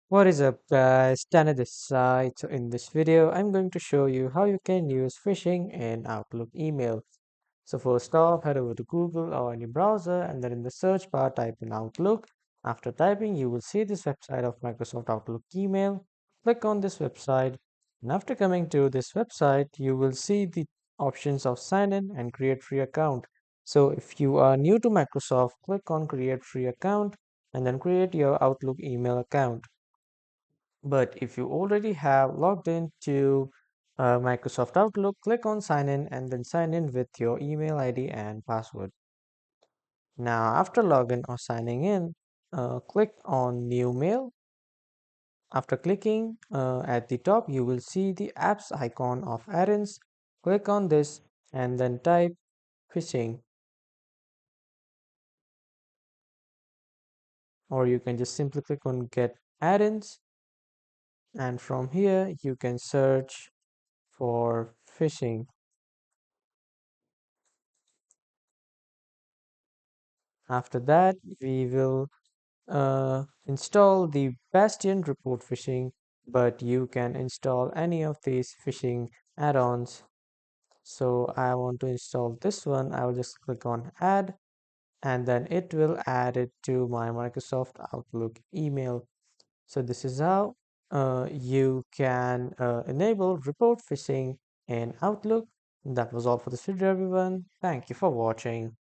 What is up, guys? Tana this side. So in this video, I'm going to show you how you can use phishing in Outlook email. So first off, head over to Google or any browser and then in the search bar type in Outlook. After typing, you will see this website of Microsoft Outlook email. Click on this website and after coming to this website, you will see the options of sign in and create free account. So if you are new to Microsoft, click on create free account and then create your Outlook email account. But if you already have logged into Microsoft Outlook, click on sign in and then sign in with your email ID and password. Now, after login or signing in, click on new mail. After clicking at the top, you will see the apps icon of add-ins. Click on this and then type phishing, or you can just simply click on get add-ins, and from here you can search for phishing. After that, we will install the Bastion Report Phishing, but you can install any of these phishing add-ons. So I want to install this one. I will just click on add and then it will add it to my Microsoft Outlook email. So this is how you can enable report phishing in Outlook. That was all for this video, everyone. Thank you for watching.